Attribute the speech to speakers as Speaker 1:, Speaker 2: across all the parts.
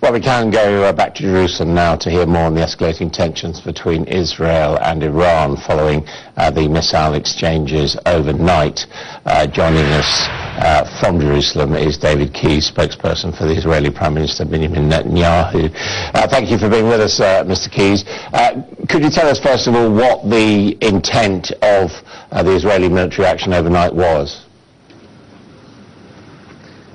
Speaker 1: Well, we can go back to Jerusalem now to hear more on the escalating tensions between Israel and Iran following the missile exchanges overnight. Joining us from Jerusalem is David Keyes, spokesperson for the Israeli Prime Minister Benjamin Netanyahu. Thank you for being with us, Mr. Keyes. Could you tell us, first of all, what the intent of the Israeli military action overnight was?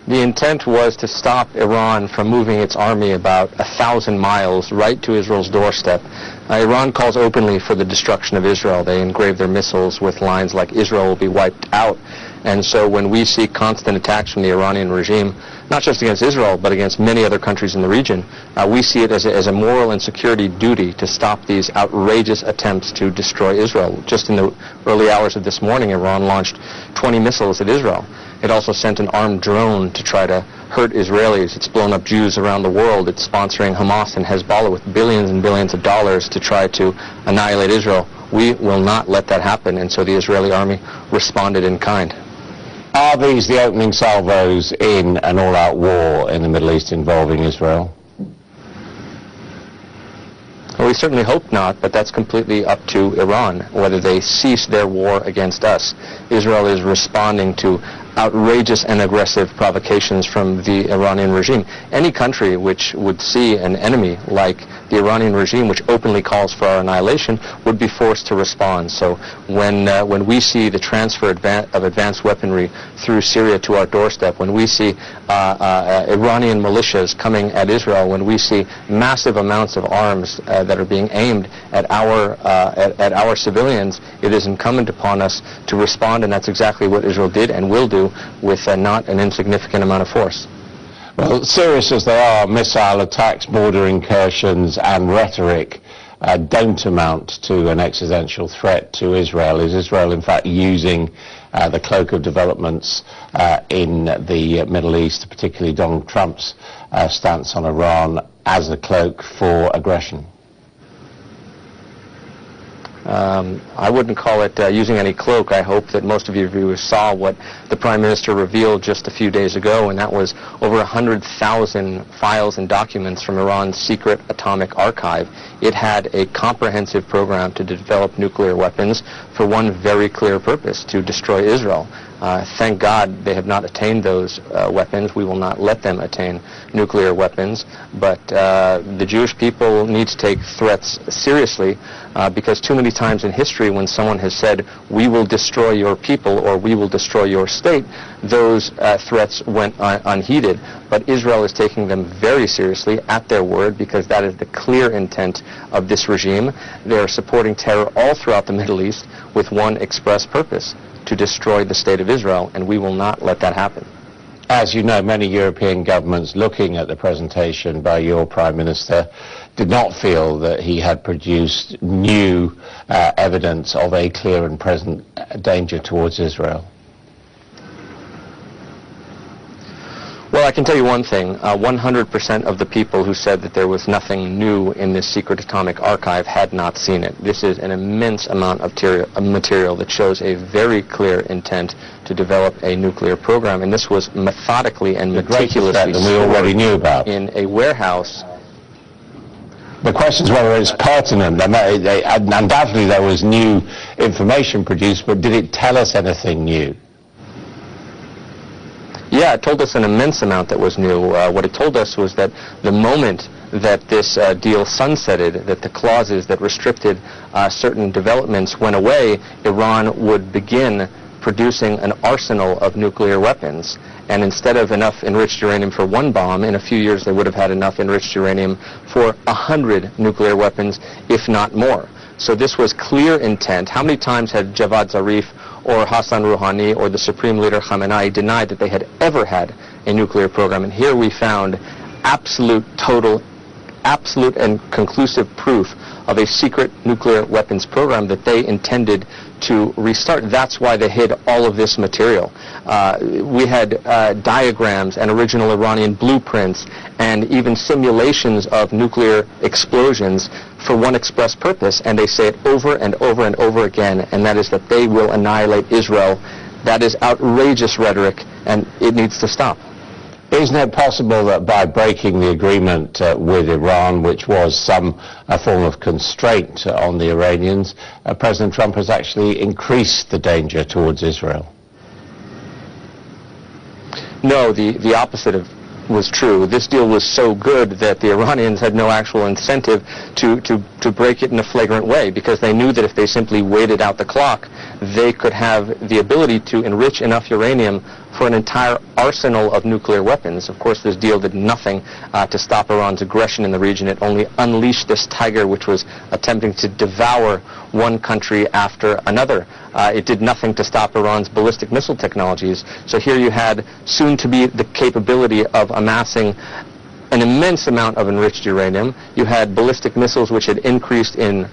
Speaker 2: The intent was to stop Iran from moving its army about 1,000 miles right to Israel's doorstep. Iran calls openly for the destruction of Israel. They engrave their missiles with lines like "Israel will be wiped out." And so when we see constant attacks from the Iranian regime, not just against Israel, but against many other countries in the region, we see it as a moral and security duty to stop these outrageous attempts to destroy Israel. Just in the early hours of this morning, Iran launched 20 missiles at Israel. It also sent an armed drone to try to hurt Israelis. It's blown up Jews around the world. It's sponsoring Hamas and Hezbollah with billions and billions of dollars to try to annihilate Israel. We will not let that happen, and so the Israeli army responded in kind.
Speaker 1: Are these the opening salvos in an all-out war in the Middle East involving Israel?
Speaker 2: Well, we certainly hope not, but that's completely up to Iran, whether they cease their war against us. Israel is responding to outrageous and aggressive provocations from the Iranian regime. Any country which would see an enemy like the Iranian regime, which openly calls for our annihilation, would be forced to respond. So when we see the transfer of advanced weaponry through Syria to our doorstep, when we see Iranian militias coming at Israel, when we see massive amounts of arms that are being aimed at our civilians, it is incumbent upon us to respond, and that's exactly what Israel did and will do with not an insignificant amount of force.
Speaker 1: Well, serious as they are, missile attacks, border incursions and rhetoric don't amount to an existential threat to Israel. Is Israel in fact using the cloak of developments in the Middle East, particularly Donald Trump's stance on Iran, as a cloak for aggression?
Speaker 2: I wouldn't call it using any cloak. I hope that most of your viewers saw what the Prime Minister revealed just a few days ago, and that was over 100,000 files and documents from Iran's secret atomic archive. It had a comprehensive program to develop nuclear weapons for one very clear purpose: to destroy Israel. Thank God they have not attained those weapons. We will not let them attain nuclear weapons. But the Jewish people need to take threats seriously, because too many times in history when someone has said, "We will destroy your people" or "We will destroy your state," those threats went unheeded. But Israel is taking them very seriously at their word, because that is the clear intent of this regime. They are supporting terror all throughout the Middle East with one express purpose: to destroy the state of Israel, and we will not let that happen.
Speaker 1: As you know, many European governments looking at the presentation by your Prime Minister did not feel that he had produced new evidence of a clear and present danger towards Israel.
Speaker 2: Well, I can tell you one thing. 100% of the people who said that there was nothing new in this secret atomic archive had not seen it. This is an immense amount of material that shows a very clear intent to develop a nuclear program, and this was methodically and meticulously
Speaker 1: that we already knew about
Speaker 2: in a warehouse.
Speaker 1: The question is whether it's pertinent. Undoubtedly there was new information produced, but did it tell us anything new?
Speaker 2: Yeah, it told us an immense amount that was new. What it told us was that the moment that this deal sunsetted, that the clauses that restricted certain developments went away, Iran would begin producing an arsenal of nuclear weapons. And instead of enough enriched uranium for one bomb, in a few years they would have had enough enriched uranium for 100 nuclear weapons, if not more. So this was clear intent. How many times had Javad Zarif or Hassan Rouhani or the Supreme Leader Khamenei denied that they had ever had a nuclear program? And here we found absolute and conclusive proof of a secret nuclear weapons program that they intended to restart. That's why they hid all of this material. We had diagrams and original Iranian blueprints and even simulations of nuclear explosions for one express purpose, and they say it over and over and over again, and that is that they will annihilate Israel. That is outrageous rhetoric, and it needs to stop.
Speaker 1: Isn't it possible that by breaking the agreement with Iran, which was some form of constraint on the Iranians, President Trump has actually increased the danger towards Israel?
Speaker 2: No, the opposite was true. This deal was so good that the Iranians had no actual incentive to break it in a flagrant way, because they knew that if they simply waited out the clock, they could have the ability to enrich enough uranium for an entire arsenal of nuclear weapons. Of course, this deal did nothing to stop Iran's aggression in the region. It only unleashed this tiger, which was attempting to devour one country after another. It did nothing to stop Iran's ballistic missile technologies. So here you had soon to be the capability of amassing an immense amount of enriched uranium. You had ballistic missiles which had increased in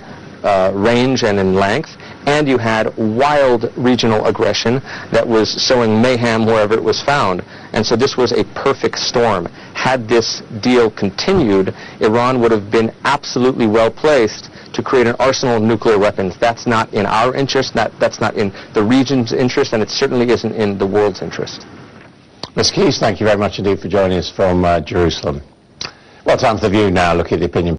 Speaker 2: range and in length, and you had wild regional aggression that was sowing mayhem wherever it was found. And so this was a perfect storm. Had this deal continued, Iran would have been absolutely well placed to create an arsenal of nuclear weapons. That's not in our interest, that's not in the region's interest, and it certainly isn't in the world's interest.
Speaker 1: Mr. Keyes, thank you very much indeed for joining us from Jerusalem. Well, time for The View now. Look at the opinion